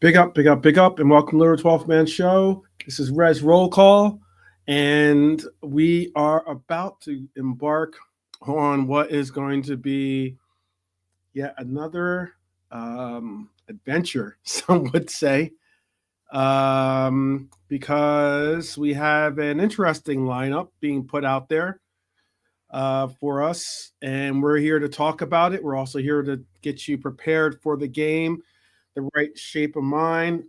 Big up, big up, big up, and welcome to the 12th Man Show. This is Res Roll Call, and we are about to embark on what is going to be yet another adventure, some would say, because we have an interesting lineup being put out there for us, and we're here to talk about it. We're also here to get you prepared for the game, the right shape of mind.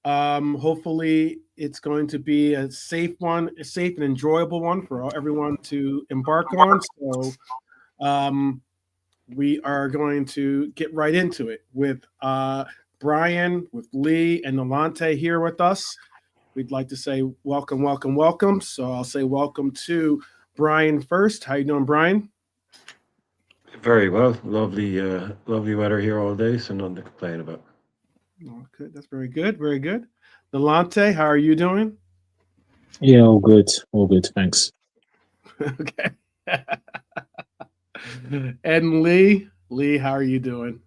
Hopefully, it's going to be a safe one, a safe and enjoyable one for everyone to embark on. So, um, we are going to get right into it with Brian, with Lee, and Nolante here with us. We'd like to say welcome, welcome, welcome. So I'll say welcome to Brian first. How you doing, Brian? Very well. Lovely weather here all day, so nothing to complain about. Oh, good. That's very good. Very good. Nolante, how are you doing? Yeah, all good. All good. Thanks. Okay. And Lee, how are you doing?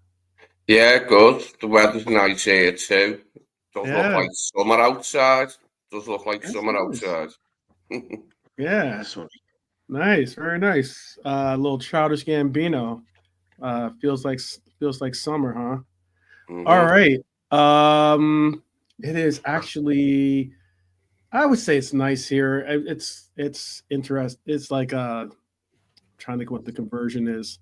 Yeah, good. The weather's nice here too. Does look Yeah, like summer outside. Does look like that's summer nice. outside. Yeah, This one. nice, very nice. Little childish Gambino. Feels like summer, huh? All hmm right. Um, it is actually. I would say it's nice here. It's interest. It's like trying to think what the conversion is.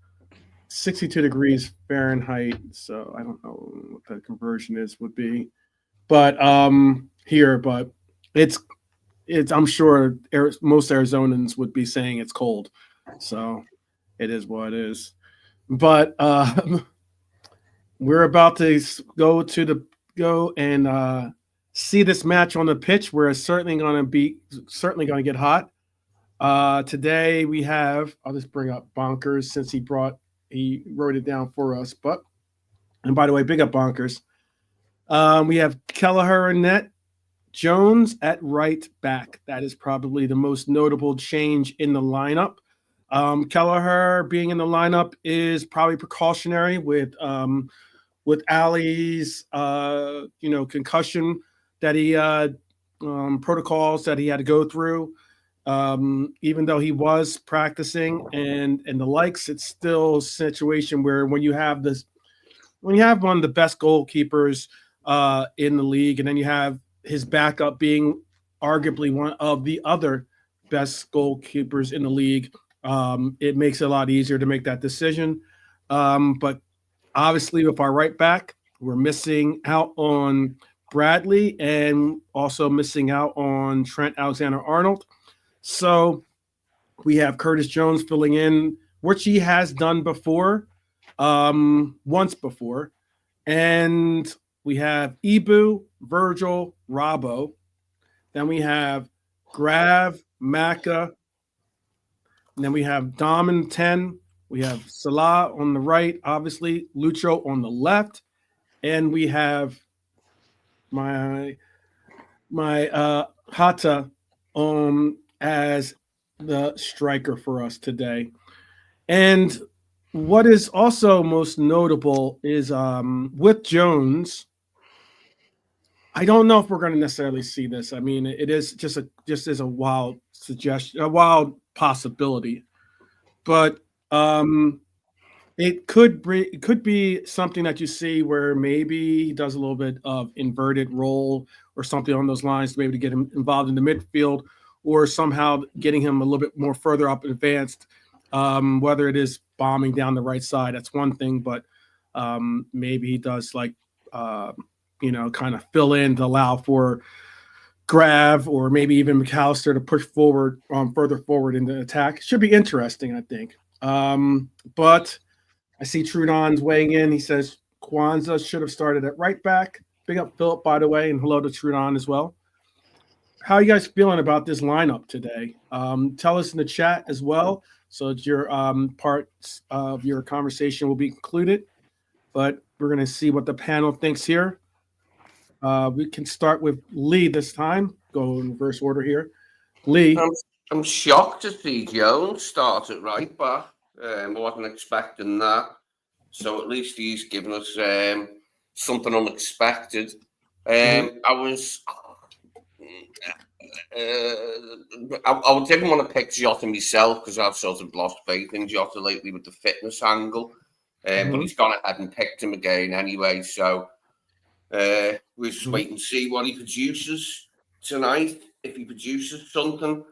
62 degrees Fahrenheit. So I don't know what the conversion is would be, but here, but it's it's. I'm sure most Arizonans would be saying it's cold. So it is what it is. But we're about to go and see this match on the pitch. Where it's certainly going to get hot. Today we have. I'll just bring up Bonkers since he wrote it down for us. But and by the way, big up Bonkers. We have Kelleher and net. Jones at right back. That is probably the most notable change in the lineup. Kelleher being in the lineup is probably precautionary with Ali's concussion that he protocols that he had to go through. Even though he was practicing and the likes, it's still a situation where when you have one of the best goalkeepers in the league, and then you have his backup being arguably one of the other best goalkeepers in the league, it makes it a lot easier to make that decision. But obviously, with our right back, we're missing out on Bradley and also missing out on Trent Alexander Arnold. So we have Curtis Jones filling in, which he has done before, once before. And we have Ibu, Virgil, Robbo. Then we have Grav, Maka. And then we have Dom and 10. We have Salah on the right, obviously, Lucho on the left. And we have my Hata as the striker for us today. And what is also most notable is with Jones. I don't know if we're going to necessarily see this. I mean, it is just as a wild suggestion, a wild possibility, but it could be something that you see where maybe he does a little bit of inverted role or something on those lines, maybe to get him involved in the midfield, or somehow getting him a little bit more further up advanced. Whether it is bombing down the right side, that's one thing, but maybe he does like kind of fill in to allow for Grav or maybe even McAllister to push forward further forward in the attack. Should be interesting, I think. But I see Trudon's weighing in. He says Kwanzaa should have started at right back. Big up Philip, by the way, and hello to Trudon as well. How are you guys feeling about this lineup today? Tell us in the chat as well, so that your parts of your conversation will be concluded. But we're going to see what the panel thinks here. We can start with Lee this time. Go in reverse order here. Lee. I'm I'm shocked to see Jones start at right back. I wasn't expecting that. So at least he's given us something unexpected. I was. I didn't want to pick Jota myself because I've sort of lost faith in Jota lately with the fitness angle. But he's gone ahead and picked him again anyway. So we'll just wait and see what he produces tonight. If he produces something.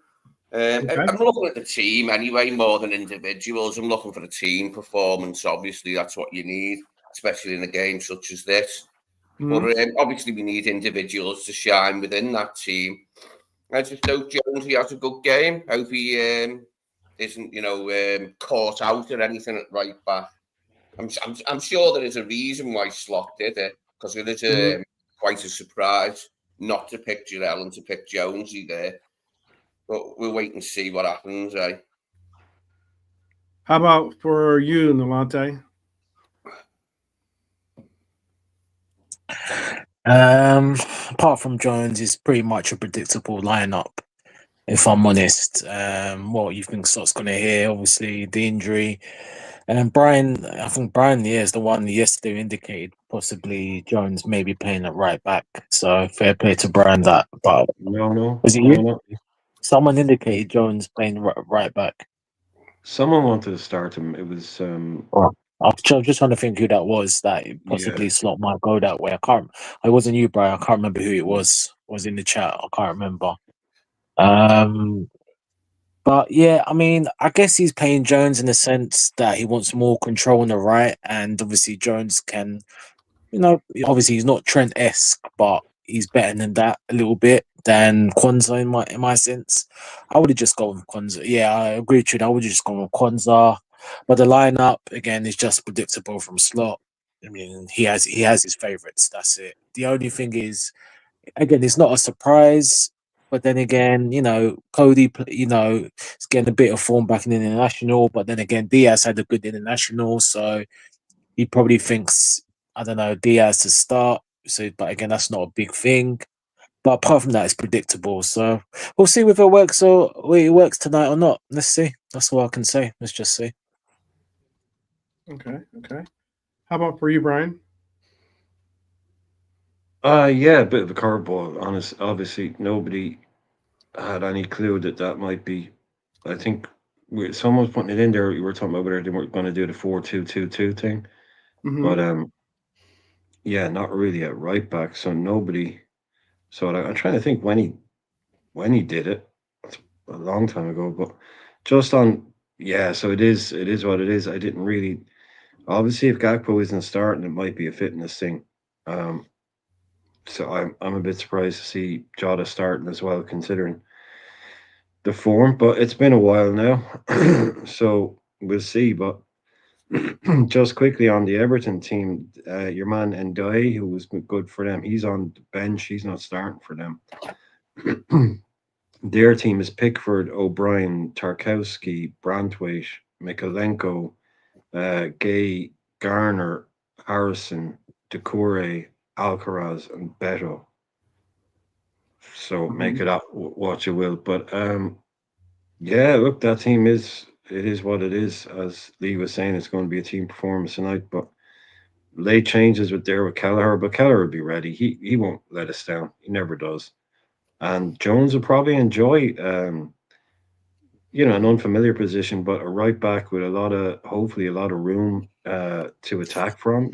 I'm looking at the team anyway, more than individuals. I'm looking for the team performance. Obviously, that's what you need, especially in a game such as this. But obviously, we need individuals to shine within that team. I just hope Jonesy has a good game. Hope he isn't, caught out or anything at right back. I'm sure there is a reason why Slot did it, because it is quite a surprise not to pick Jarell and to pick Jonesy there. But we'll wait and see what happens, eh? How about for you, Nolante? Apart from Jones, is pretty much a predictable lineup. If I'm honest, what you think Slot's going to hear? Obviously, the injury, and Brian. I think Brian, is the one yesterday indicated possibly Jones may be playing at right back. So fair play to Brian that. But No. was it you? No. Someone indicated Jones playing right back. Someone wanted to start him. It was I'm just trying to think who that was. That possibly Slot might go that way. I can't. It wasn't you, Brian. I can't remember who it was. Was in the chat. I can't remember. But yeah, I mean, I guess he's playing Jones in the sense that he wants more control on the right, and obviously Jones can, obviously he's not Trent-esque, but he's better than that a little bit than Kwanzaa in my sense. I would have just gone with Kwanzaa. Yeah, I agree with you. I would have just gone with Kwanzaa. But the lineup again is just predictable from Slot. I mean, he has his favourites. That's it. The only thing is, again, it's not a surprise. But then again, Cody, is getting a bit of form back in the international. But then again, Diaz had a good international, so he probably thinks, I don't know, Diaz to start. So, but again, that's not a big thing. But apart from that, it's predictable. So we'll see if it works tonight or not. Let's see. That's all I can say. Let's just see. Okay. How about for you, Brian? Yeah, a bit of a curveball. Obviously, nobody had any clue that might be. I think someone was putting it in there. We were talking about whether they were going to do the 4-2-2-2 thing, but yeah, not really at right back. So nobody. So I'm trying to think when he did it. It's a long time ago, but just on So it is what it is. I didn't really. Obviously, if Gakpo isn't starting, it might be a fitness thing. So I'm a bit surprised to see Jota starting as well, considering the form. But it's been a while now, so we'll see. But just quickly on the Everton team, your man Ndiaye, who was good for them, he's on the bench. He's not starting for them. Their team is Pickford, O'Brien, Tarkowski, Brantwaite, Mikalenko, Gay, Garner, Harrison, Decore, Alcaraz, and Beto. So make it up what you will. But yeah, look, that team is what it is. As Lee was saying, it's going to be a team performance tonight. But late changes with Kelleher, but Kelleher will be ready. He won't let us down. He never does. And Jones will probably enjoy an unfamiliar position, but a right back with hopefully a lot of room to attack from,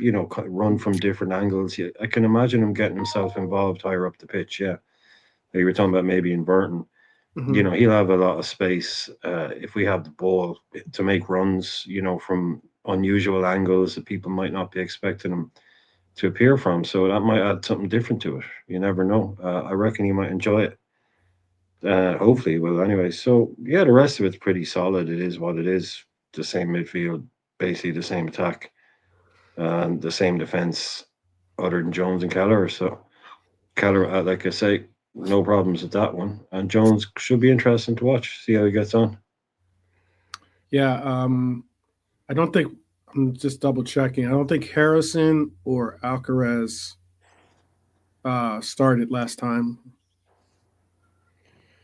run from different angles. Yeah, I can imagine him getting himself involved higher up the pitch. Yeah. You were talking about maybe in Burton. He'll have a lot of space if we have the ball to make runs, from unusual angles that people might not be expecting him to appear from. So that might add something different to it. You never know. I reckon he might enjoy it. Hopefully he will anyway. So yeah, the rest of it's pretty solid. It is what it is. The same midfield, basically the same attack, and the same defense, other than Jones and Keller. So Keller, like I say, no problems with that one. And Jones should be interesting to watch. See how he gets on. Yeah, I don't think. I'm just double checking. I don't think Harrison or Alcaraz started last time.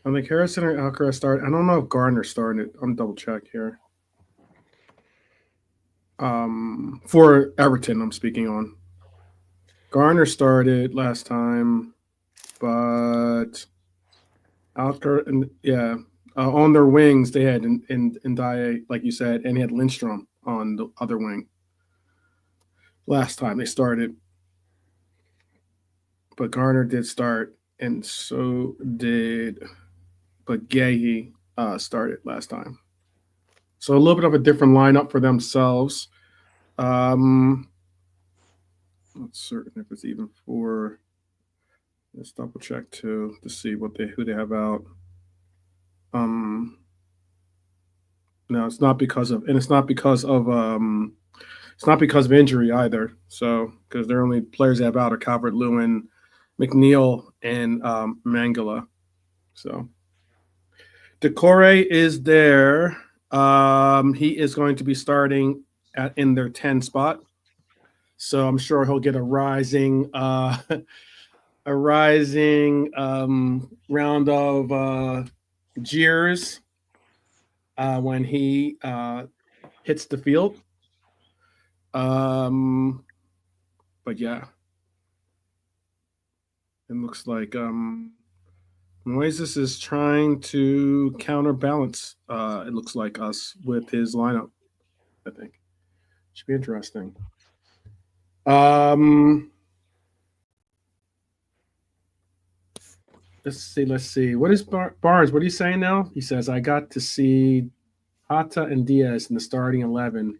I think Harrison or Alcaraz started. I don't know if Gardner started. I'm double check here. For Everton, I'm speaking on. Garner started last time, but Alker and on their wings they had in Dijk, like you said, and he had Lindstrom on the other wing. Last time they started, but Garner did start, and so did, but Gahey started last time. So a little bit of a different lineup for themselves. Not certain if it's even for. Let's double check too to see who they have out. No, it's not because of injury either. So because their only players they have out are Calvert-Lewin, McNeil, and Mangala. So Decore is there. He is going to be starting in their 10 spot. So I'm sure he'll get a rising round of jeers when he hits the field. But yeah, it looks like Moises is trying to counterbalance. It looks like us with his lineup. I think should be interesting. Let's see. What is Barnes? What are you saying now? He says, I got to see Hata and Diaz in the starting 11.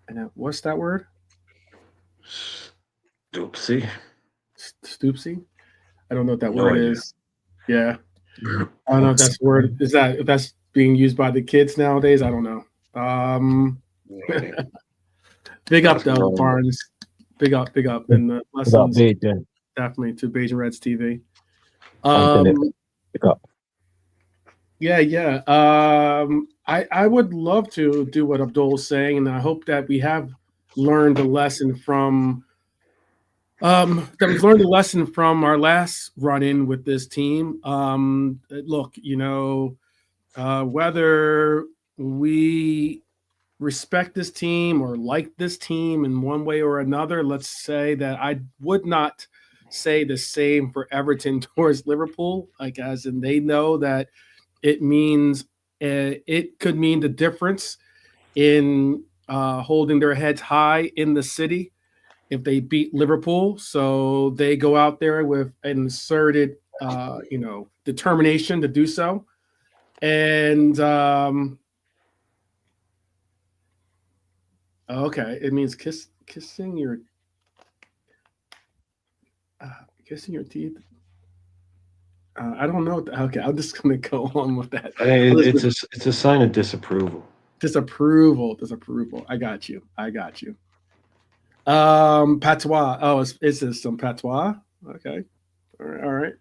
And what's that word? Stoopsy. Stoopsy? I don't know what that No word idea. is. Yeah. I don't know if that's word. If that's being used by the kids nowadays? I don't know. Big up though, Barnes. Big up. And the lessons definitely to Beijing Reds TV. Yeah. I would love to do what Abdul's saying, and I hope that we have learned a lesson from our last run-in with this team. Look, whether we respect this team or like this team in one way or another, let's say that I would not say the same for Everton towards Liverpool, like as in they know that it could mean the difference in holding their heads high in the city if they beat Liverpool. So they go out there with an inserted, determination to do so. And okay, it means kissing your teeth. I don't know. Okay, I'm just gonna go on with that. It's a sign of disapproval. Disapproval. I got you. Patois. Oh, is this some patois? Okay. All right.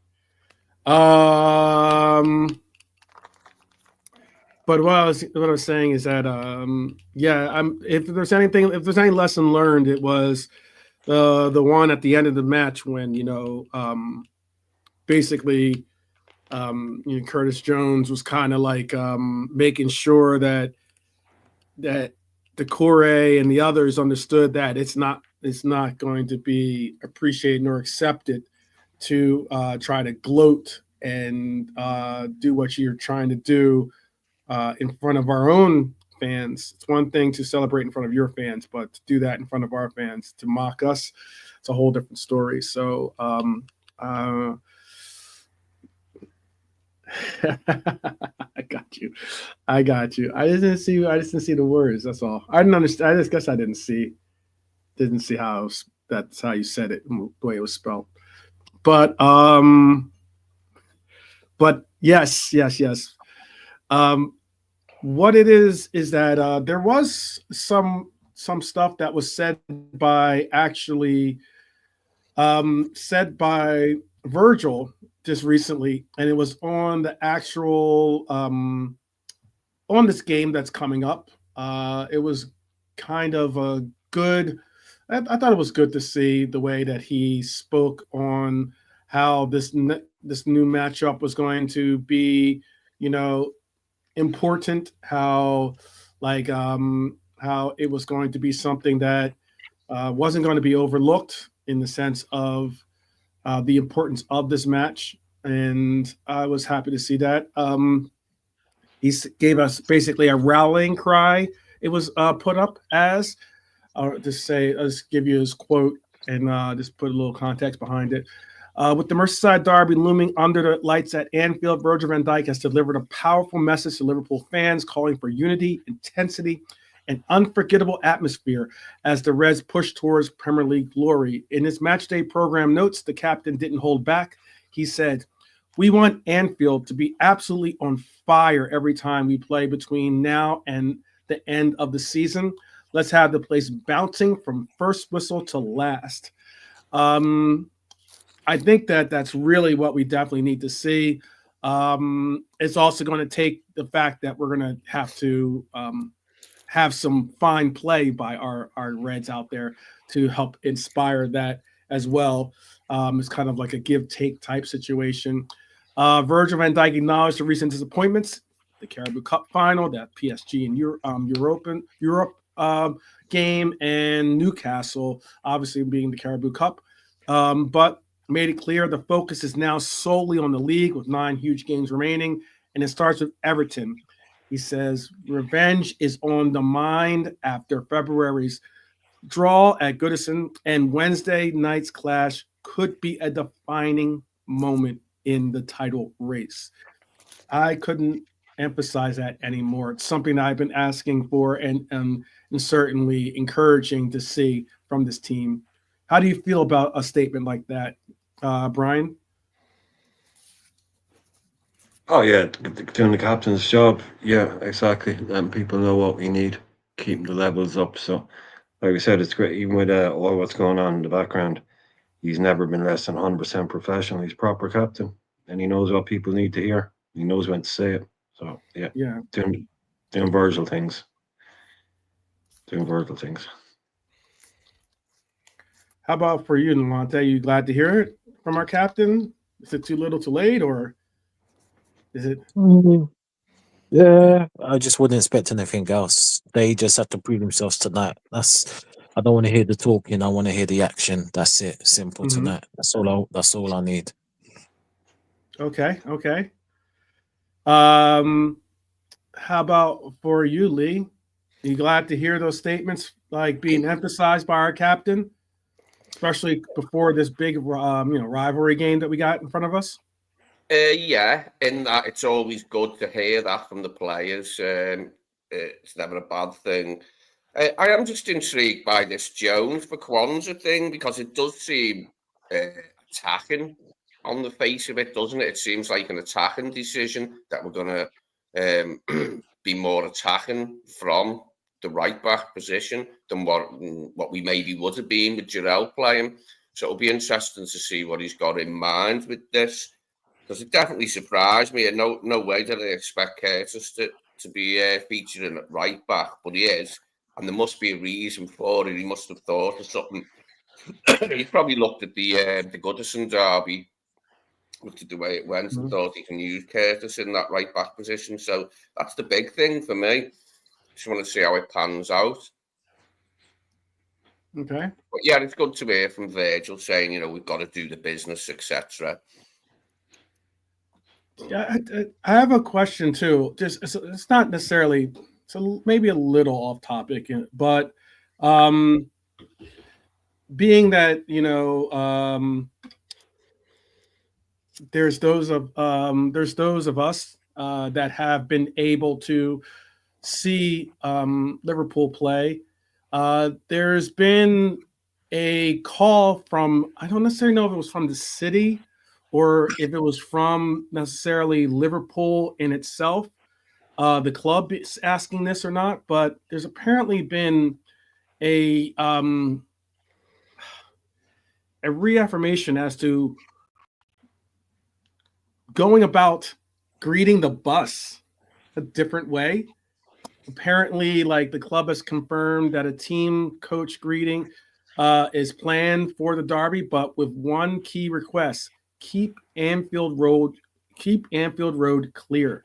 But what I was saying is that if there's any lesson learned, it was the one at the end of the match when basically Curtis Jones was kind of like making sure that Decore and the others understood that it's not going to be appreciated nor accepted to try to gloat and do what you're trying to do in front of our own fans. It's one thing to celebrate in front of your fans, but to do that in front of our fans, to mock us, it's a whole different story. So I got you. I just didn't see the words. That's all. I didn't understand. I just guess I didn't see how that's how you said it, the way it was spelled. But yes. What it is that there was some stuff that was said by Virgil just recently, and it was on the actual on this game that's coming up. It was kind of a good. I thought it was good to see the way that he spoke on how this new matchup was going to be, important. How it was going to be something that wasn't going to be overlooked in the sense of the importance of this match, and I was happy to see that. Gave us basically a rallying cry. It was put up as just say, I'll just give you his quote and just put a little context behind it. With the Merseyside Derby looming under the lights at Anfield, Virgil van Dijk has delivered a powerful message to Liverpool fans, calling for unity, intensity, and unforgettable atmosphere as the Reds push towards Premier League glory. In his matchday program notes, the captain didn't hold back. He said, "We want Anfield to be absolutely on fire every time we play between now and the end of the season. Let's have the place bouncing from first whistle to last." I think that that's really what we definitely need to see. It's also going to take the fact that we're going to have to have some fine play by our Reds out there to help inspire that as well. It's kind of like a give-take type situation. Virgil van Dijk acknowledged the recent disappointments, the Carabao Cup final, that PSG and Europe game, and Newcastle, obviously being the Carabao Cup. But made it clear the focus is now solely on the league with 9 huge games remaining, and it starts with Everton. He says revenge is on the mind after February's draw at Goodison, and Wednesday night's clash could be a defining moment in the title race. I couldn't emphasize that anymore. It's something I've been asking for and certainly encouraging to see from this team. How do you feel about a statement like that, Brian? Oh yeah, doing the captain's job. Yeah, exactly. Letting people know what we need, keeping the levels up. So, like we said, it's great. Even with all what's going on in the background, he's never been less than 100% professional. He's proper captain, and he knows what people need to hear. He knows when to say it. So yeah, doing Virgil things. Doing Virgil things. How about for you, Nalante? You glad to hear it from our captain? Is it too little, too late, or is it? Yeah, I just wouldn't expect anything else. They just have to prove themselves tonight. I don't want to hear the talking. I want to hear the action. That's it. Simple tonight. That's all I need. Okay. How about for you, Lee? Are you glad to hear those statements like being emphasized by our captain, especially before this big rivalry game that we got in front of us? Yeah, in that it's always good to hear that from the players. It's never a bad thing. I am just intrigued by this Jones for Kwanzaa thing because it does seem attacking on the face of it, doesn't it? It seems like an attacking decision that we're going to be more attacking from the right back position than what we maybe would have been with Jarrell playing. So it'll be interesting to see what he's got in mind with this. Because it definitely surprised me. And no way did I expect Curtis to be featuring at right back, but he is. And there must be a reason for it. He must have thought of something. He's probably looked at the Goodison derby, looked at the way it went, and thought he can use Curtis in that right back position. So that's the big thing for me. Just want to see how it pans out. Okay. But yeah, it's good to hear from Virgil saying, we've got to do the business, etc. Yeah, I have a question too. Just it's not necessarily, so maybe a little off topic, but being that there's those of us that have been able to see Liverpool play. There's been a call from, I don't necessarily know if it was from the city or if it was from necessarily Liverpool in itself, the club is asking this or not, but there's apparently been a reaffirmation as to going about greeting the bus a different way. Apparently, like the club has confirmed that a team coach greeting is planned for the derby, but with one key request: keep Anfield Road clear.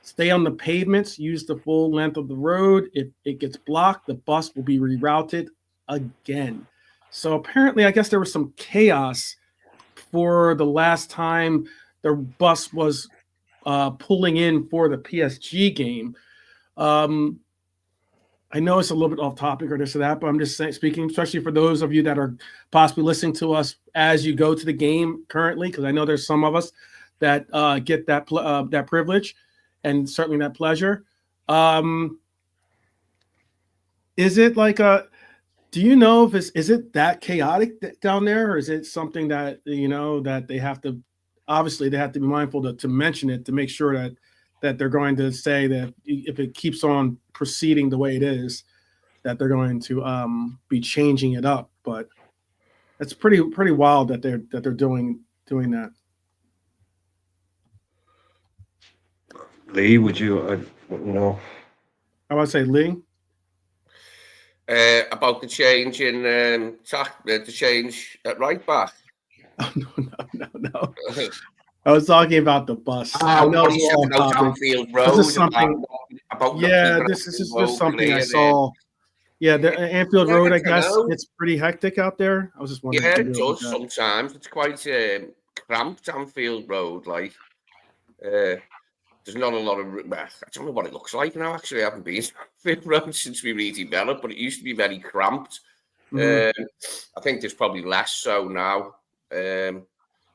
Stay on the pavements. Use the full length of the road. If it gets blocked, the bus will be rerouted again. So apparently, I guess there was some chaos for the last time the bus was pulling in for the PSG game. Um, I know it's a little bit off topic or this or that, but I'm just saying, speaking, especially for those of you that are possibly listening to us as you go to the game currently, because I know there's some of us that get that privilege and certainly that pleasure. Is it like a? Do you know if is it that chaotic down there, or is it something that that they have to? Obviously, they have to be mindful to mention it to make sure that they're going to say that if it keeps on proceeding the way it is, that they're going to be changing it up. But it's pretty wild that they're doing that. Lee, would you, I would say Lee. About the change in the change at right back. Oh, no. I was talking about the bus. I know what you said about Anfield Road. This is something. This is just something I saw. Yeah, the Anfield Road. I guess it's pretty hectic out there. I was just wondering. Yeah, it does sometimes. It's quite cramped, Anfield Road. Like, there's not a lot of. I don't know what it looks like now. Actually, I haven't been to Anfield Road since we redeveloped, but it used to be very cramped. I think there's probably less so now. I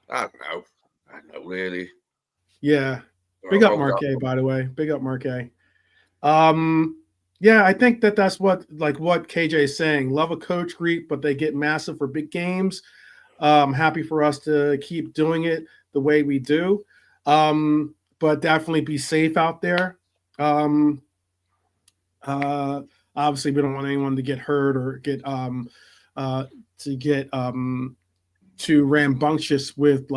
don't know, really. Yeah. Big up Marquet, by the way. Big up Marquet. Yeah, I think that's what KJ is saying. Love a coach greet, but they get massive for big games. Happy for us to keep doing it the way we do. But definitely be safe out there. Obviously, we don't want anyone to get hurt or get too rambunctious with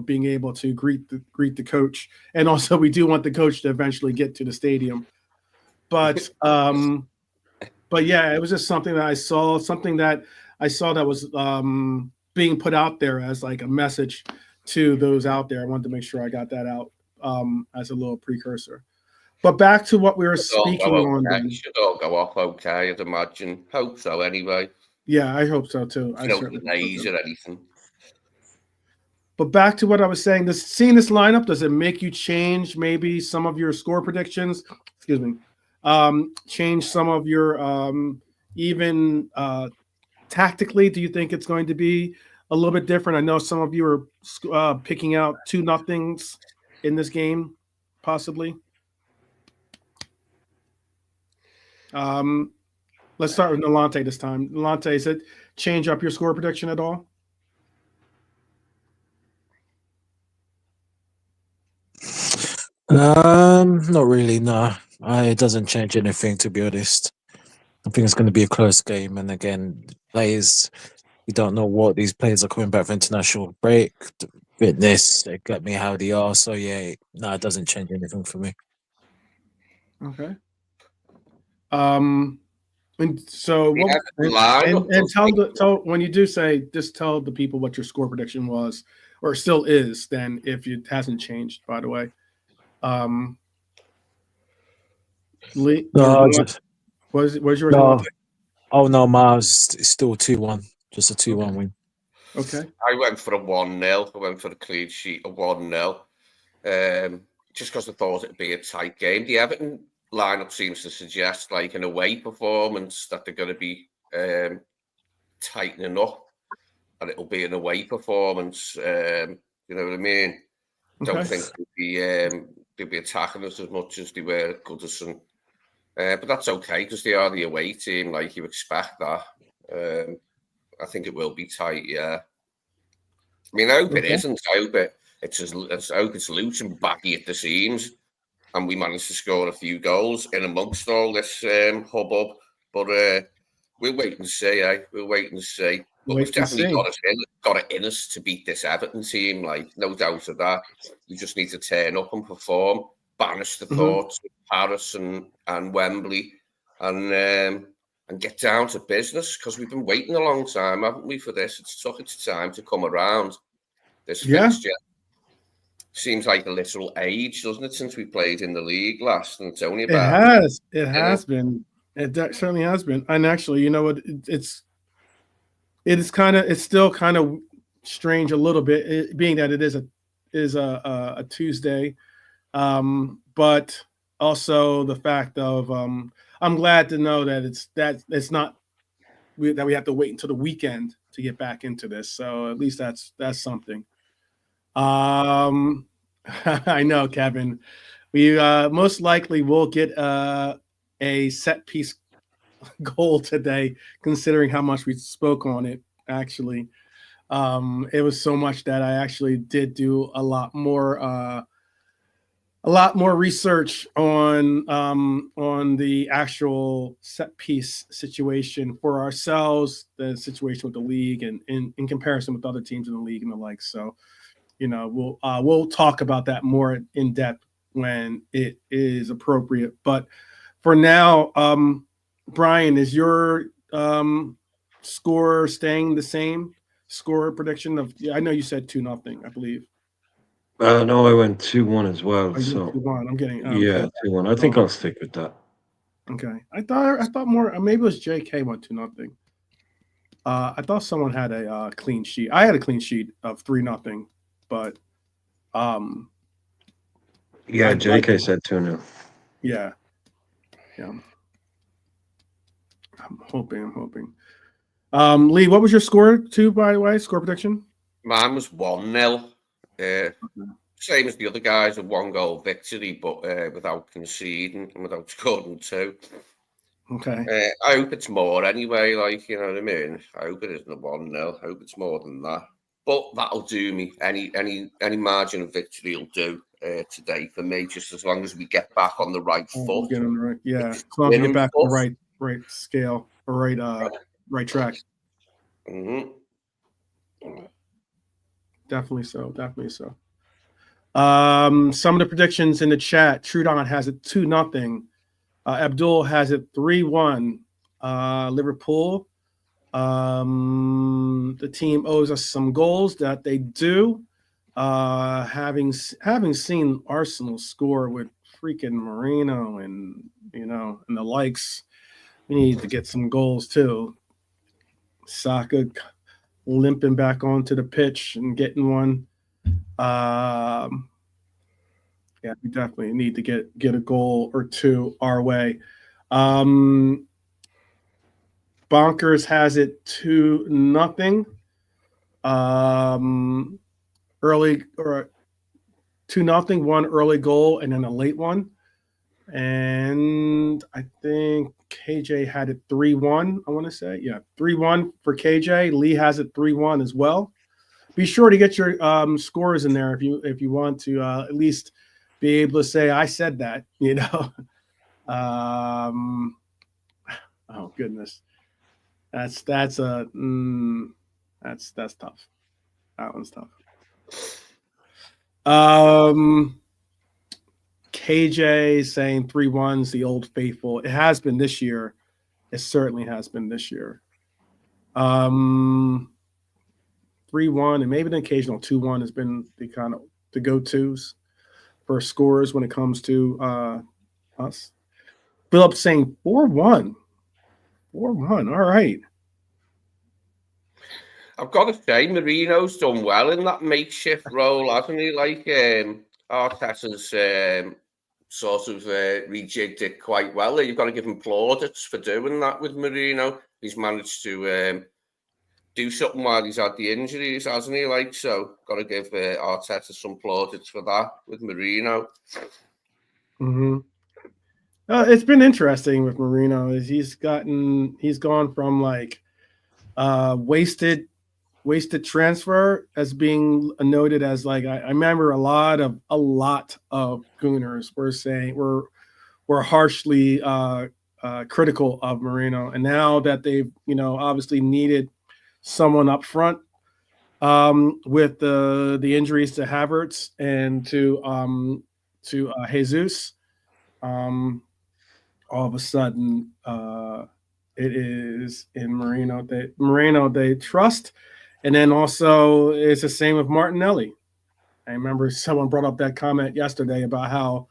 being able to greet the coach, and also we do want the coach to eventually get to the stadium. But yeah, it was just something that I saw that was being put out there as like a message to those out there. I wanted to make sure I got that out as a little precursor. But back to what we were speaking on. It should all go off okay, I'd imagine. Hope so, anyway. Yeah, I hope so too. No delays or anything. But back to what I was saying, seeing this lineup, does it make you change maybe some of your score predictions? Excuse me. Change some of your even tactically? Do you think it's going to be a little bit different? I know some of you are picking out 2-0 in this game, possibly. Let's start with Nolante this time. Nolante, is it change up your score prediction at all? Not really, no. It doesn't change anything, to be honest. I think it's going to be a close game, and again, players, we don't know what these players are coming back for international break, fitness, they got me how they are. So yeah, no, it doesn't change anything for me. Okay. And so tell when you do say, just tell the people what your score prediction was or still is, then if it hasn't changed, by the way. Lee, was yours? No. Oh no, Mars is still 2-1, just a 2-1 win. Okay. I went for a 1-0. I went for a clean sheet of 1-0. Just because I thought it'd be a tight game. The Everton lineup seems to suggest like an away performance that they're going to be tightening up, and it'll be an away performance. You know what I mean? Okay. Don't think they'll be attacking us as much as they were at Goodison. But that's okay because they are the away team, like you expect that. I think it will be tight, yeah. I mean, I hope it isn't. I hope it's loose and baggy at the seams, and we managed to score a few goals in amongst all this hubbub. But we'll wait and see, We'll wait and see. But we've definitely got it in us to beat this Everton team, like no doubt of that. We just need to turn up and perform, banish the thoughts of Paris and Wembley, and get down to business, because we've been waiting a long time, haven't we, for this? It's took its time to come around. This fixture seems like a literal age, doesn't it, since we played in the league last? And it's only about it has been. It certainly has been. And actually, you know what? It's it's still kind of strange a little bit, being that it is a Tuesday, but also the fact of I'm glad to know that it's not that we have to wait until the weekend to get back into this. So at least that's something. I know, Kevin. We most likely will get a set piece goal today, considering how much we spoke on it. Actually, it was so much that I actually did do a lot more research on the actual set piece situation for ourselves, the situation with the league, and in comparison with other teams in the league and the like. So, we'll talk about that more in depth when it is appropriate. But for now, Brian, is your score staying the same? Score prediction of I know you said 2-0, I believe. No, I went 2-1 as well. Oh, you So 2-1. I'm getting yeah, 2-1. I think I'll stick with that. Okay. I thought more maybe it was JK went 2-0. I thought someone had a clean sheet. I had a clean sheet of 3-0, but Yeah, JK said 2-0. Yeah. I'm hoping. Lee, what was your score too, by the way? Score prediction? Mine was 1-0. Same as the other guys, a 1-goal victory, but without conceding and without scoring 2. Okay. I hope it's more anyway, like, you know what I mean? I hope it isn't a 1-0. I hope it's more than that. But that'll do me. Any margin of victory will do today for me, just as long as we get back on the right foot. Get on the right, yeah. As long as we get back on the right scale or right track. Mm-hmm. Definitely so. Some of the predictions in the chat. Trudon has it 2-0. Abdul has it 3-1. Liverpool. The team owes us some goals that they do. Having seen Arsenal score with freaking Moreno and and the likes, we need to get some goals too. Saka limping back onto the pitch and getting one. Yeah, we definitely need to get a goal or two our way. Bonkers has it 2-0. Early or 2-0, one early goal and then a late one. And I think KJ had it 3-1, I want to say. Yeah, 3-1 for KJ. Lee has it 3-1 as well. Be sure to get your scores in there if you want to at least be able to say I said that, oh goodness. That's tough. That one's tough. KJ saying 3-1's the old faithful. It has been this year. It certainly has been this year. 3-1 and maybe an occasional 2-1 has been the kind of the go-tos for scores when it comes to us. Philip saying 4-1. 4-1. All right. I've got to say, Marino's done well in that makeshift role, hasn't he? Like Arteta's sort of rejigged it quite well. You've got to give him plaudits for doing that with Marino. He's managed to do something while he's had the injuries, hasn't he? Like, so got to give Arteta some plaudits for that with Marino. Mm-hmm. It's been interesting with Marino. He's gone from like wasted transfer as being noted as like I remember a lot of Gooners were saying were harshly critical of Marino, and now that they've obviously needed someone up front with the injuries to Havertz and to Jesus, all of a sudden it is in Marino they trust. And then also it's the same with Martinelli. I remember someone brought up that comment yesterday about how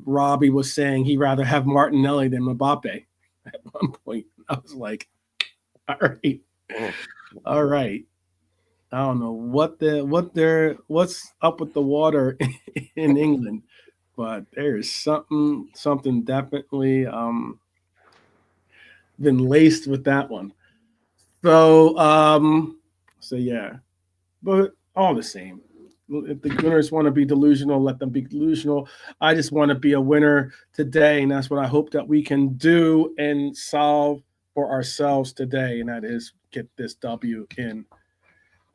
Robbie was saying he'd rather have Martinelli than Mbappe at one point. I was like, all right. All right. I don't know what's up with the water in England, but there is something definitely been laced with that one. So yeah, but all the same, if the winners want to be delusional, let them be delusional. I just want to be a winner today, and that's what I hope that we can do and solve for ourselves today, and that is get this W in.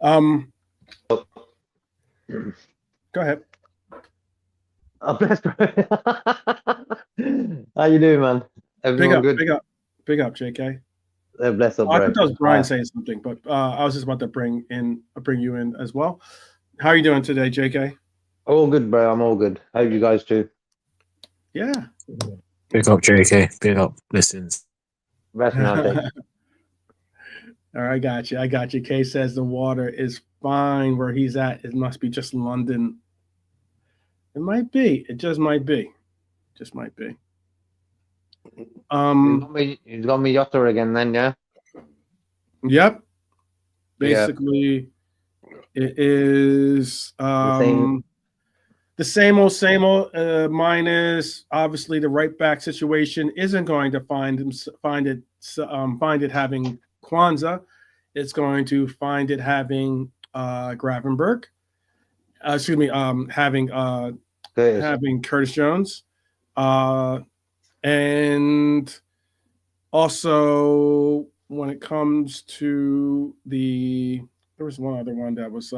Go ahead. Oh, bless, bro. How you doing, man? Everyone good? Big up, JK. Bless up, I bro. thought that was Brian saying something, but I was just about to bring you in as well. How are you doing today, JK? All good, bro. I'm all good. Hope you guys too. Yeah. Big up, JK. Big up, listens. Rest now, take. All right, I got you. Kay says the water is fine where he's at. It must be just London. It might be. It just might be. Just might be. He's got me Yotta again then, yeah? Yep. Basically, it is the same old, minus obviously the right back situation isn't going to find it having Kwanzaa. It's going to find it having Gravenberg. Having Curtis Jones. And also when it comes to there was one other one that was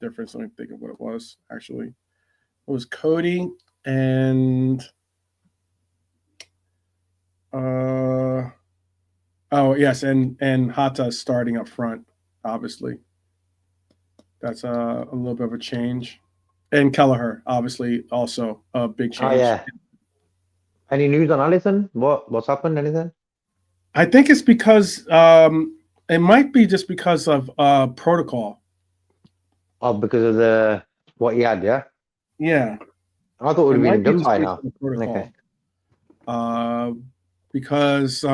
different. Let me think of what it was actually. It was Cody and and Hata starting up front, obviously. That's a little bit of a change. And Kelleher, obviously, also a big change. Oh, yeah. Any news on Allison? What's happened? Anything? I think it's because it might be just because of protocol. Oh, because of what he had, yeah? Yeah. I thought it would have been done by now. Okay. Because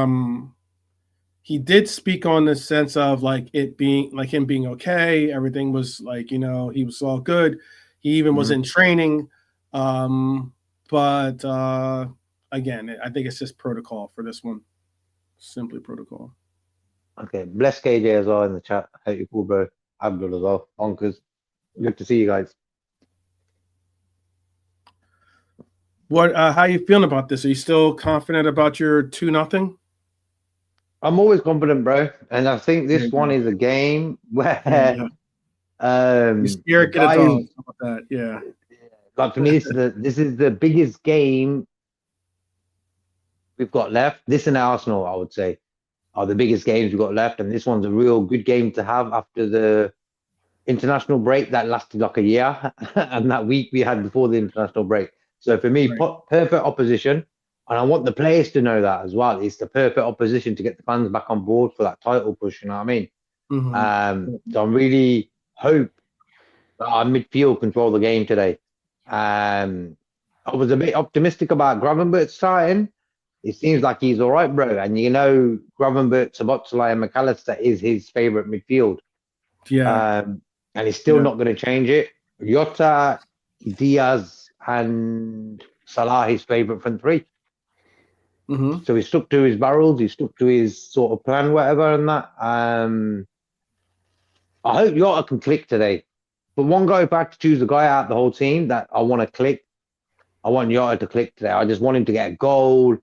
he did speak on the sense of like it being like him being okay. Everything was like, he was all good. He even was in training. But again, I think it's just protocol for this one. Simply protocol. Okay. Bless KJ as well in the chat. Hope you're cool, bro. Abdul as well. Bonkers. Good to see you guys. What? How are you feeling about this? Are you still confident about your 2-0? I'm always confident, bro. And I think this one is a game where you spirit get a dog. How about that? Yeah. Like for me, this is the biggest game we've got left. This and Arsenal, I would say, are the biggest games we've got left. And this one's a real good game to have after the international break that lasted like a year and that week we had before the international break. So for me, perfect opposition. And I want the players to know that as well. It's the perfect opposition to get the fans back on board for that title push. You know what I mean? Mm-hmm. So I really hope that our midfield control the game today. I was a bit optimistic about Gravenberch starting. It seems like he's all right, bro. And Gravenberch, Szoboszlai, and McAllister is his favourite midfield. Yeah. And he's still not going to change it. Jota, Diaz, and Salah, his favourite front three. Mm-hmm. So he stuck to his barrels. He stuck to his sort of plan, whatever, and that. I hope Jota can click today. But one guy, if I had to choose a guy out of the whole team that I want to click, I want Jota to click today. I just want him to get a goal,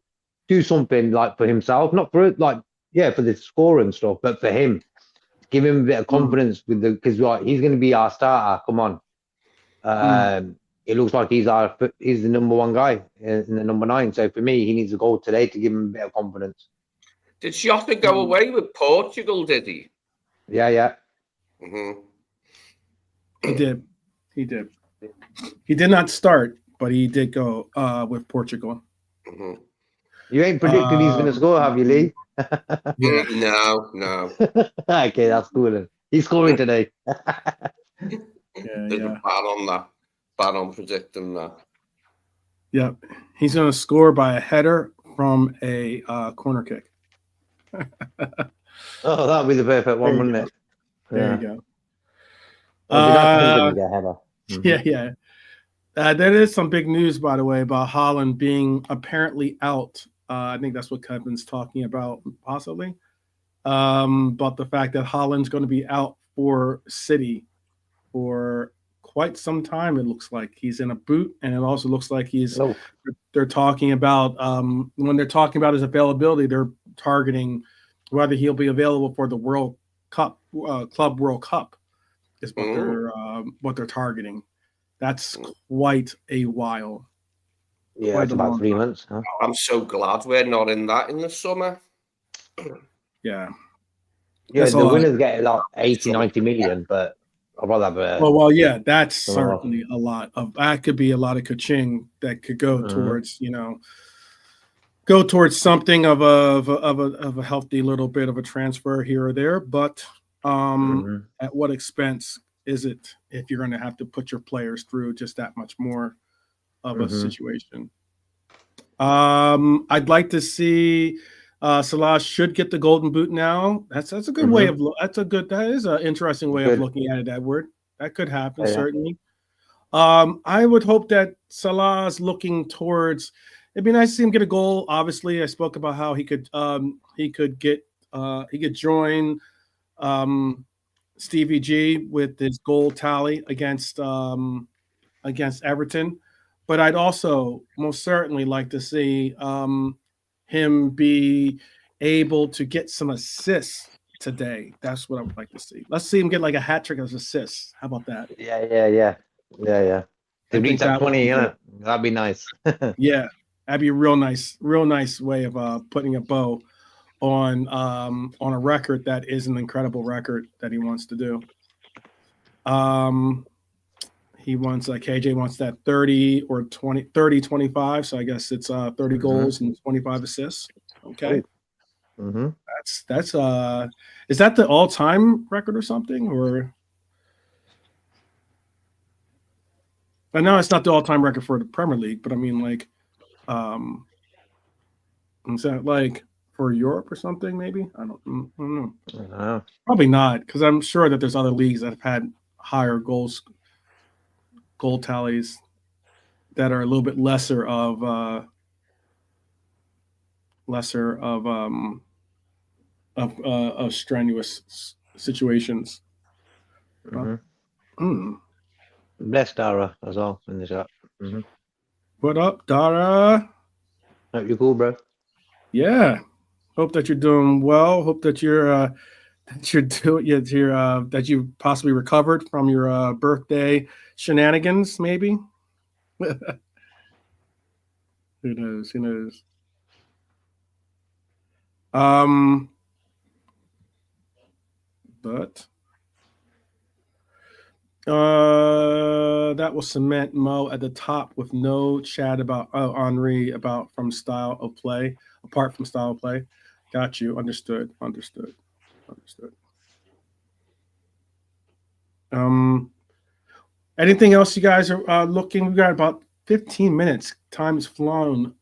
do something like for himself, not for for the score and stuff, but for him. Give him a bit of confidence because he's going to be our starter. Come on. It looks like he's the number one guy in the number 9. So for me, he needs a goal today to give him a bit of confidence. Did Jota go away with Portugal, did he? Yeah. Mm-hmm. He did. He did not start, but he did go with Portugal. Mm-hmm. You ain't predicted he's going to score, have you, Lee? No. Okay, that's cool then. He's scoring today. There's a ban on that. Ban on predicting that. Yep. He's going to score by a header from a corner kick. Oh, that would be the perfect one, There you wouldn't it? There you go. It'd be nice for him to get a header. Yeah, yeah. There is some big news, by the way, about Haaland being apparently out. I think that's what Kevin's talking about, possibly. About the fact that Haaland's going to be out for City for quite some time. It looks like he's in a boot, and it also looks like No. they're talking about when they're talking about his availability, they're targeting whether he'll be available for the World Cup, Club World Cup, is what they're targeting. That's quite a while. Yeah, Quite it's a about long 3 time. months. Huh? I'm so glad we're not in that in the summer. Yeah. Yeah, That's a the lot. winners get like 80, 90 million, but I'd rather have a. Well, yeah, that's Some off. certainly a lot of that. Could be a lot of ka-ching that could go towards something of a healthy little bit of a transfer here or there. But at what expense is it if you're going to have to put your players through just that much more of a situation? I'd like to see Salah should get the golden boot now. That's a good way of that is an interesting way of looking at it, Edward. That could happen, certainly. I would hope that Salah's looking towards. It'd be nice to see him get a goal. Obviously, I spoke about how he could join Stevie G with his goal tally against Everton. But I'd also most certainly like to see him be able to get some assists today. That's what I would like to see. Let's see him get like a hat trick of assists. How about that? Yeah. To reach that 20, that'd be nice. Yeah, that'd be a real nice way of putting a bow on a record that is an incredible record that he wants to do. He wants KJ wants that 30 or 20, 30, 25. So I guess it's 30 goals and 25 assists. Okay. That's is that the all-time record or something? Or I know it's not the all-time record for the Premier League, but I mean like is that like for Europe or something, maybe? I don't know. Probably not, because I'm sure that there's other leagues that have had higher goal tallies that are a little bit lesser of strenuous situations. Bless Dara as well in the chat. What up, Dara? Hope you're cool, bro. Yeah. Hope that you're doing well. Hope that that you possibly recovered from your birthday shenanigans, maybe. Who knows? But that will cement Mo at the top with no chat about Henri apart from style of play. Got you. Understood. Anything else you guys are looking? We got about 15 minutes. Time has flown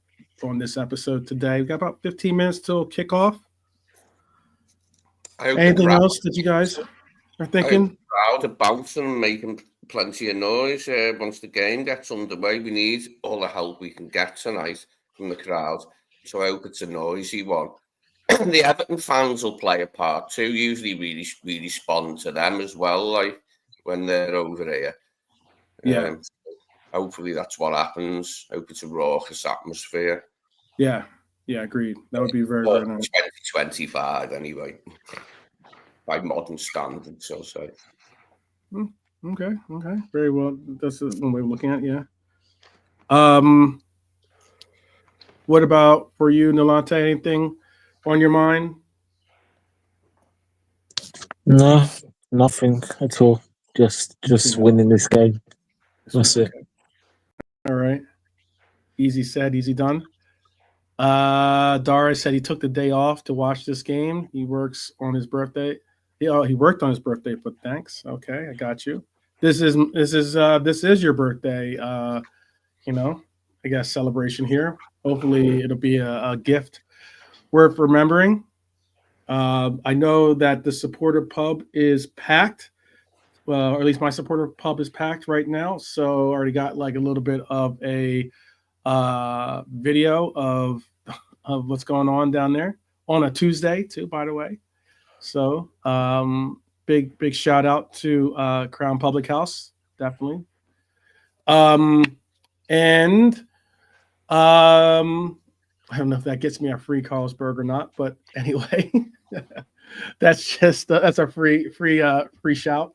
on this episode today. We got about 15 minutes till kickoff. Anything else that you guys are thinking? Crowd are bouncing and making plenty of noise once the game gets underway. We need all the help we can get tonight from the crowd. So I hope it's a noisy one. The Everton fans will play a part too. Usually really respond to them as well, like when they're over here. Yeah. Hopefully that's what happens. Hope it's a raucous atmosphere. Yeah, agreed. That would be very, very nice. 2025 anyway, by modern standards, I'll say. Okay. Very well. That's one way of looking at it, yeah. What about for you, Nolante? Anything on your mind? No, nothing at all. Just winning this game. That's it. All right. Easy said, easy done. Dara said he took the day off to watch this game. He works on his birthday. He worked on his birthday, but thanks. Okay, I got you. This is your birthday. I guess celebration here. Hopefully, it'll be a gift worth remembering. I know that the supporter pub is packed. Well, or at least my supporter pub is packed right now. So I already got like a little bit of a video of what's going on down there on a Tuesday too, by the way. So big shout out to Crown Public House, definitely. Um, and I don't know if that gets me a free Carlsberg or not, but anyway, that's a free shout.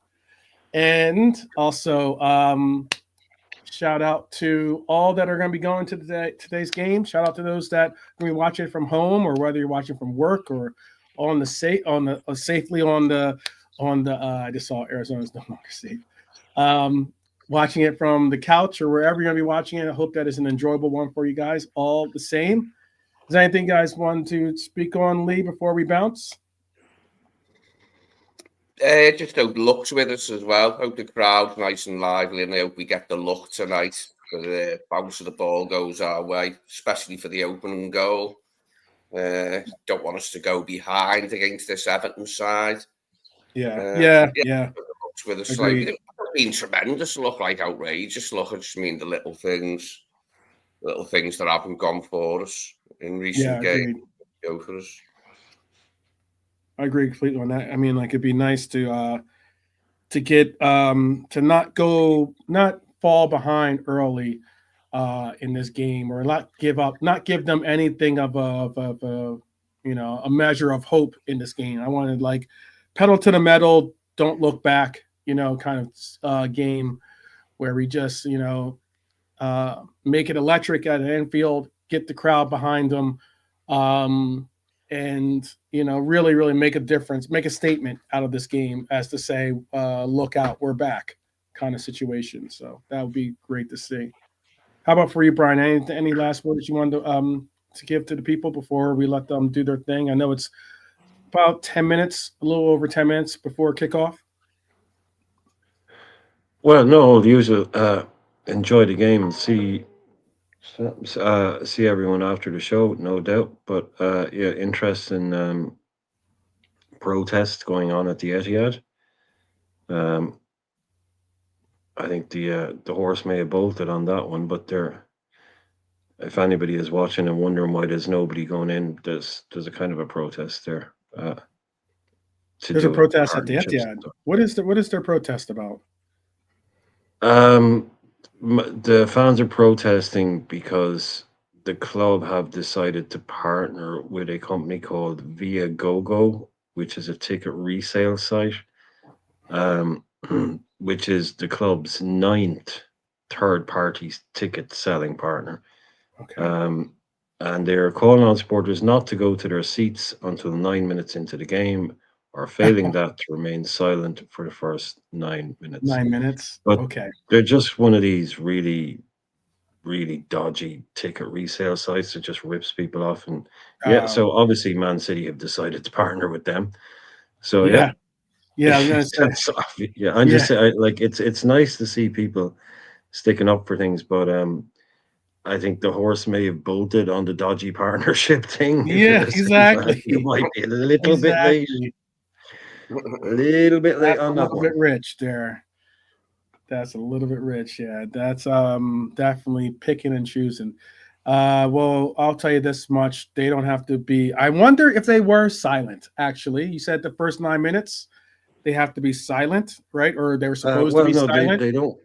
And also shout out to all that are going to be going to today's game. Shout out to those that are going to be watching from home, or whether you're watching from work or on the safely on the. I just saw Arizona's no longer safe. Watching it from the couch or wherever you're going to be watching it. I hope that is an enjoyable one for you guys. All the same. Is there anything you guys want to speak on, Lee, before we bounce? Just hope luck's with us as well. Hope the crowd's nice and lively, and I hope we get the luck tonight. The bounce of the ball goes our way, especially for the opening goal. Don't want us to go behind against this Everton side. Yeah. Luck's with us. Like, it's been tremendous luck, like outrageous luck. I just mean the little things that haven't gone for us in recent games. Go for us. I agree completely on that. I mean, like it'd be nice to get to not fall behind early in this game, or not give them anything of a a measure of hope in this game. I wanted like pedal to the metal, don't look back, kind of game where we just make it electric at Anfield, get the crowd behind them. And really make a difference, make a statement out of this game, as to say, look out, we're back, kind of situation. So that would be great to see. How about for you, Brian? Any last words you wanted to give to the people before we let them do their thing? I know it's about 10 minutes, a little over 10 minutes before kickoff. Well, no, usual. Enjoy the game and see everyone after the show, no doubt. But yeah, interesting protests going on at the Etihad. I think the horse may have bolted on that one, but if anybody is watching and wondering why there's nobody going in, there's a kind of a protest there. There's a protest at the Etihad. What is their protest about? The fans are protesting because the club have decided to partner with a company called Viagogo, which is a ticket resale site, which is the club's 9th third-party ticket selling partner. Okay. And they're calling on supporters not to go to their seats until 9 minutes into the game, or failing that, to remain silent for the first 9 minutes. 9 minutes. But okay. They're just one of these really, really dodgy ticket resale sites that just rips people off. And so obviously Man City have decided to partner with them. So yeah, I was gonna say. I'm just saying, like it's nice to see people sticking up for things, but I think the horse may have bolted on the dodgy partnership thing. Yeah, exactly. You might be a little bit late. A little bit late on that one. A little bit rich there. That's a little bit rich. Yeah, that's definitely picking and choosing. Well, I'll tell you this much: they don't have to be. I wonder if they were silent. Actually, you said the first 9 minutes they have to be silent, right? Or they were supposed to be silent. They don't.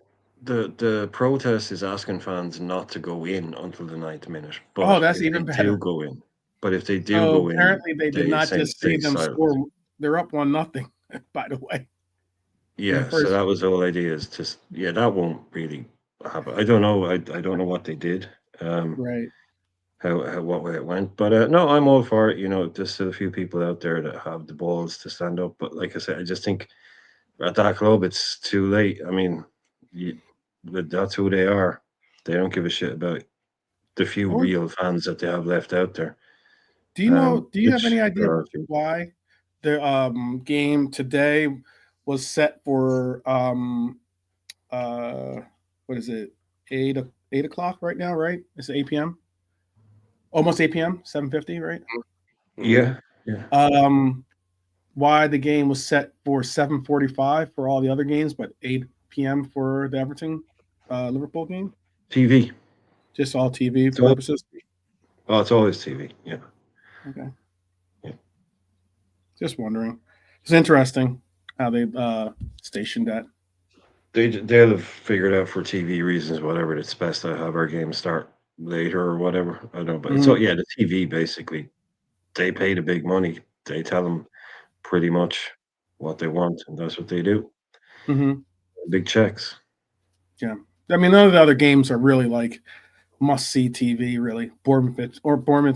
The protest is asking fans not to go in until the 9th minute. But that's even better. Do go in. But if they do go in, apparently they did not just see them score. They're up 1-0. By the way. Yeah, so that was the whole idea. Is just that won't really happen. I don't know. I don't know what they did. Right. How what way it went, but no, I'm all for it. Just a few people out there that have the balls to stand up. But like I said, I just think at that club it's too late. I mean, that's who they are. They don't give a shit about the few real fans that they have left out there. Do you know? Do you have any idea why the game today was set for what is it, 8 o'clock right now, right? It's 8 p.m. Almost 8 p.m. 7:50, right? Yeah. Yeah. Why the game was set for 7:45 for all the other games, but 8 p.m. for the Everton Liverpool game? TV. Just all TV So- purposes? Oh, it's always TV. Yeah. Okay. Yeah. Just wondering. It's interesting how they stationed that. They'll have figured out for TV reasons, whatever. It's best to have our game start later or whatever. I don't know, but so yeah, the TV basically they pay the big money. They tell them pretty much what they want, and that's what they do. Mm-hmm. Big checks. Yeah. I mean, none of the other games are really like must see TV, really. Bournemouth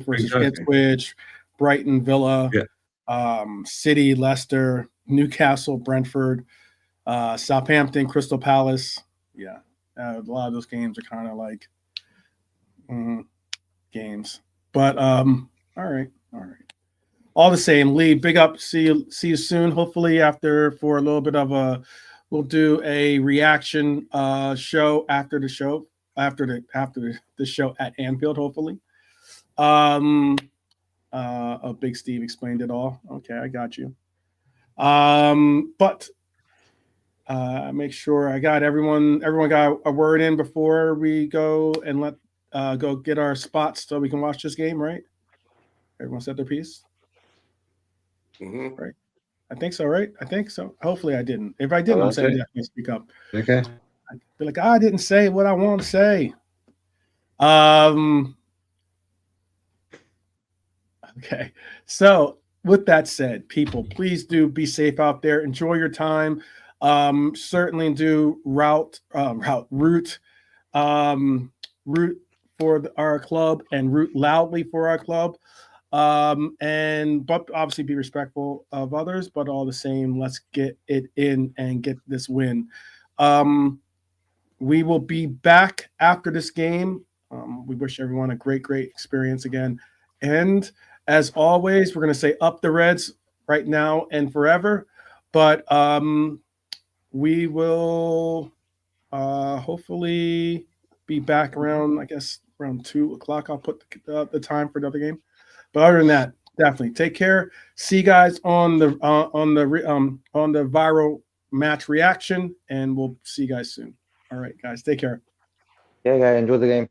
versus Exactly. Ipswich, Brighton, Villa, Yeah. City, Leicester, Newcastle, Brentford, Southampton, Crystal Palace. Yeah. A lot of those games are kind of like games. But all right. All the same, Lee, big up. See you soon. Hopefully after for a little bit of a we'll do a reaction show after the show after the show at Anfield, hopefully. Big Steve explained it all. Okay, I got you. But make sure I got everyone got a word in before we go and let go get our spots so we can watch this game, right? Everyone said their piece. Mm-hmm. Right. I think so, right? I think so. Hopefully I didn't. If I didn't, I'm saying definitely speak up. Okay. I'd be like, I didn't say what I want to say. Okay. So with that said, people, please do be safe out there. Enjoy your time. Certainly do root for our club and root loudly for our club. But obviously be respectful of others, but all the same, let's get it in and get this win. We will be back after this game. We wish everyone a great experience again. And as always, we're going to say up the Reds right now and forever. But we will hopefully be back around, I guess, around 2:00. I'll put the time for another game. But other than that, definitely take care. See you guys on the viral match reaction, and we'll see you guys soon. All right, guys, take care. Yeah, guys, enjoy the game.